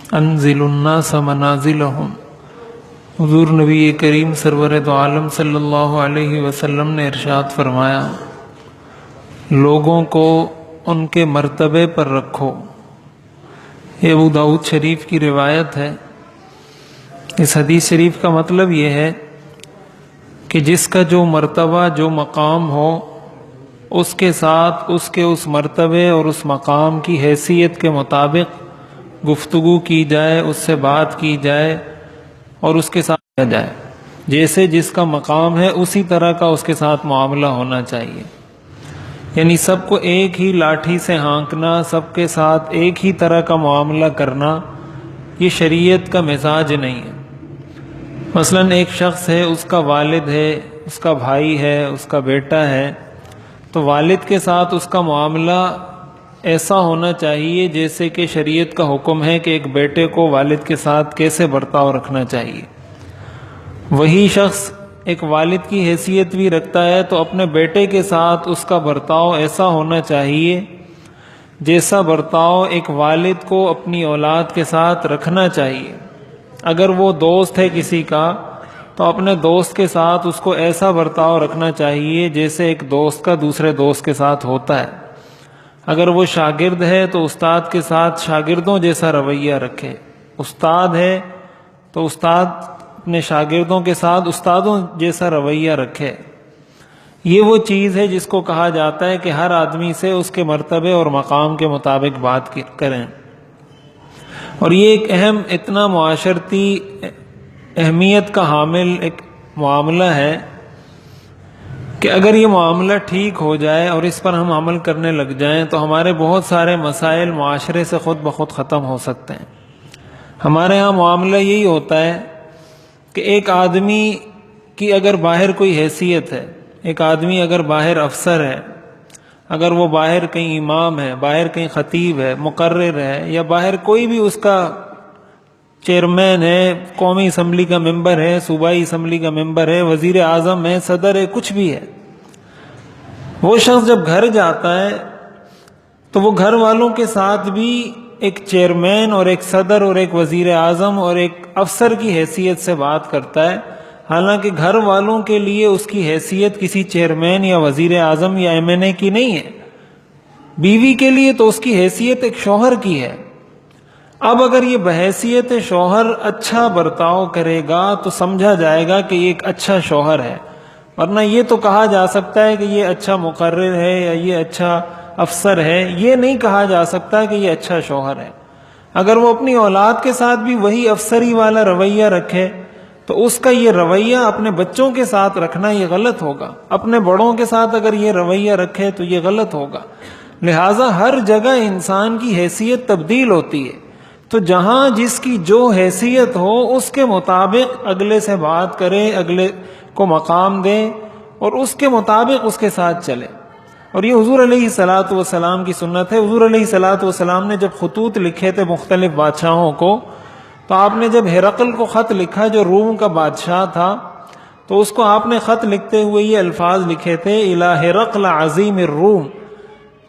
انزل الناس منازلہم۔ حضور نبی کریم سرور دو عالم صلی اللہ علیہ وسلم نے ارشاد فرمایا، لوگوں کو ان کے مرتبے پر رکھو۔ یہ ابو داؤد شریف کی روایت ہے۔ اس حدیث شریف کا مطلب یہ ہے کہ جس کا جو مرتبہ جو مقام ہو، اس کے ساتھ اس کے اس مرتبے اور اس مقام کی حیثیت کے مطابق گفتگو کی جائے، اس سے بات کی جائے اور اس کے ساتھ کیا جائے۔ جیسے جس کا مقام ہے اسی طرح کا اس کے ساتھ معاملہ ہونا چاہیے۔ یعنی سب کو ایک ہی لاٹھی سے ہانکنا، سب کے ساتھ ایک ہی طرح کا معاملہ کرنا، یہ شریعت کا مزاج نہیں ہے۔ مثلا ایک شخص ہے، اس کا والد ہے، اس کا بھائی ہے، اس کا بیٹا ہے، تو والد کے ساتھ اس کا معاملہ ایسا ہونا چاہیے جیسے کہ شریعت کا حکم ہے کہ ایک بیٹے کو والد کے ساتھ کیسے برتاؤ رکھنا چاہیے۔ وہی شخص ایک والد کی حیثیت بھی رکھتا ہے تو اپنے بیٹے کے ساتھ اس کا برتاؤ ایسا ہونا چاہیے جیسا برتاؤ ایک والد کو اپنی اولاد کے ساتھ رکھنا چاہیے۔ اگر وہ دوست ہے کسی کا تو اپنے دوست کے ساتھ اس کو ایسا برتاؤ رکھنا چاہیے جیسے ایک دوست کا دوسرے دوست کے ساتھ ہوتا ہے۔ اگر وہ شاگرد ہے تو استاد کے ساتھ شاگردوں جیسا رویہ رکھے۔ استاد ہے تو استاد اپنے شاگردوں کے ساتھ استادوں جیسا رویہ رکھے۔ یہ وہ چیز ہے جس کو کہا جاتا ہے کہ ہر آدمی سے اس کے مرتبے اور مقام کے مطابق بات کریں۔ اور یہ ایک اہم، اتنا معاشرتی اہمیت کا حامل ایک معاملہ ہے کہ اگر یہ معاملہ ٹھیک ہو جائے اور اس پر ہم عمل کرنے لگ جائیں تو ہمارے بہت سارے مسائل معاشرے سے خود بخود ختم ہو سکتے ہیں۔ ہمارے ہاں معاملہ یہی ہوتا ہے کہ ایک آدمی کی اگر باہر کوئی حیثیت ہے، ایک آدمی اگر باہر افسر ہے، اگر وہ باہر کہیں امام ہے، باہر کہیں خطیب ہے، مقرر ہے، یا باہر کوئی بھی اس کا چیئرمین ہے، قومی اسمبلی کا ممبر ہے، صوبائی اسمبلی کا ممبر ہے، وزیر اعظم ہے، صدر ہے، کچھ بھی ہے، وہ شخص جب گھر جاتا ہے تو وہ گھر والوں کے ساتھ بھی ایک چیئرمین اور ایک صدر اور ایک وزیر اعظم اور ایک افسر کی حیثیت سے بات کرتا ہے، حالانکہ گھر والوں کے لیے اس کی حیثیت کسی چیئرمین یا وزیر اعظم یا MNA کی نہیں ہے۔ بیوی کے لیے تو اس کی حیثیت ایک شوہر کی ہے۔ اب اگر یہ بحیثیت شوہر اچھا برتاؤ کرے گا تو سمجھا جائے گا کہ یہ ایک اچھا شوہر ہے، ورنہ یہ تو کہا جا سکتا ہے کہ یہ اچھا مقرر ہے یا یہ اچھا افسر ہے، یہ نہیں کہا جا سکتا کہ یہ اچھا شوہر ہے۔ اگر وہ اپنی اولاد کے ساتھ بھی وہی افسری والا رویہ رکھے تو اس کا یہ رویہ اپنے بچوں کے ساتھ رکھنا یہ غلط ہوگا، اپنے بڑوں کے ساتھ اگر یہ رویہ رکھے تو یہ غلط ہوگا۔ لہٰذا ہر جگہ انسان کی حیثیت تبدیل ہوتی ہے، تو جہاں جس کی جو حیثیت ہو اس کے مطابق اگلے سے بات کرے، اگلے کو مقام دے اور اس کے مطابق اس کے ساتھ چلے۔ اور یہ حضور علیہ الصلاۃ والسلام کی سنت ہے۔ حضور علیہ الصلاۃ والسلام نے جب خطوط لکھے تھے مختلف بادشاہوں کو، تو آپ نے جب ہرقل کو خط لکھا جو روم کا بادشاہ تھا، تو اس کو آپ نے خط لکھتے ہوئے یہ الفاظ لکھے تھے، الی ہرقل عظیم الروم،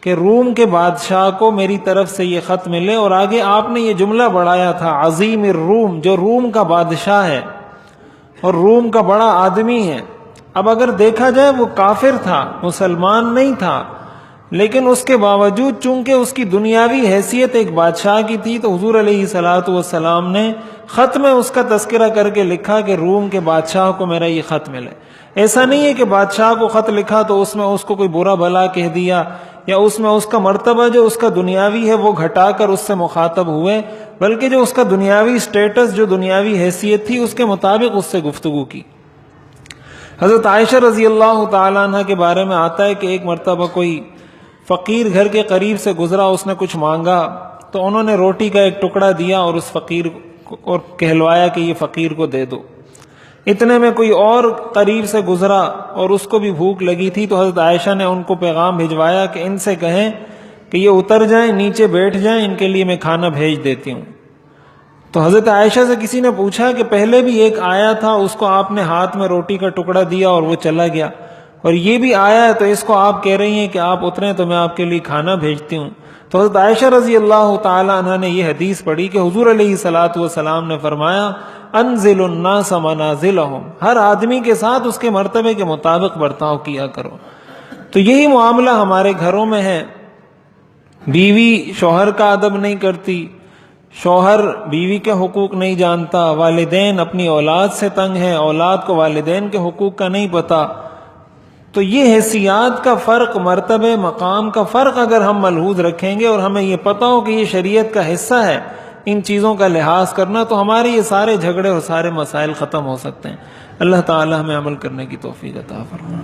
کہ روم کے بادشاہ کو میری طرف سے یہ خط ملے۔ اور آگے آپ نے یہ جملہ بڑھایا تھا، عظیم الروم، جو روم کا بادشاہ ہے اور روم کا بڑا آدمی ہے۔ اب اگر دیکھا جائے وہ کافر تھا، مسلمان نہیں تھا، لیکن اس کے باوجود چونکہ اس کی دنیاوی حیثیت ایک بادشاہ کی تھی تو حضور علیہ الصلاۃ والسلام نے خط میں اس کا تذکرہ کر کے لکھا کہ روم کے بادشاہ کو میرا یہ خط ملے۔ ایسا نہیں ہے کہ بادشاہ کو خط لکھا تو اس میں اس کو کوئی برا بھلا کہہ دیا، یا اس میں اس کا مرتبہ جو اس کا دنیاوی ہے وہ گھٹا کر اس سے مخاطب ہوئے، بلکہ جو اس کا دنیاوی سٹیٹس، جو دنیاوی حیثیت تھی، اس کے مطابق اس سے گفتگو کی۔ حضرت عائشہ رضی اللہ تعالیٰ عنہ کے بارے میں آتا ہے کہ ایک مرتبہ کوئی فقیر گھر کے قریب سے گزرا، اس نے کچھ مانگا تو انہوں نے روٹی کا ایک ٹکڑا دیا اور اس فقیر کو اور کہلوایا کہ یہ فقیر کو دے دو۔ اتنے میں کوئی اور قریب سے گزرا اور اس کو بھی بھوک لگی تھی، تو حضرت عائشہ نے ان کو پیغام بھجوایا کہ ان سے کہیں کہ یہ اتر جائیں، نیچے بیٹھ جائیں، ان کے لیے میں کھانا بھیج دیتی ہوں۔ تو حضرت عائشہ سے کسی نے پوچھا کہ پہلے بھی ایک آیا تھا، اس کو آپ نے ہاتھ میں روٹی کا ٹکڑا دیا اور وہ چلا گیا، اور یہ بھی آیا ہے تو اس کو آپ کہہ رہی ہیں کہ آپ اتریں تو میں آپ کے لیے کھانا بھیجتی ہوں۔ تو حضرت عائشہ رضی اللہ تعالی عنہ نے یہ حدیث پڑھی کہ حضور علیہ الصلوۃ والسلام نے فرمایا انزل الناس منازلہم، ہر آدمی کے ساتھ اس کے مرتبے کے مطابق برتاؤ کیا کرو۔ تو یہی معاملہ ہمارے گھروں میں ہے، بیوی شوہر کا ادب نہیں کرتی، شوہر بیوی کے حقوق نہیں جانتا، والدین اپنی اولاد سے تنگ ہیں، اولاد کو والدین کے حقوق کا نہیں پتہ۔ تو یہ حیثیات کا فرق، مرتبے مقام کا فرق اگر ہم ملحوظ رکھیں گے اور ہمیں یہ پتہ ہو کہ یہ شریعت کا حصہ ہے ان چیزوں کا لحاظ کرنا، تو ہمارے یہ سارے جھگڑے اور سارے مسائل ختم ہو سکتے ہیں۔ اللہ تعالی ہمیں عمل کرنے کی توفیق عطا فرمائے۔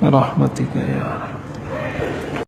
رحمتک یا رب۔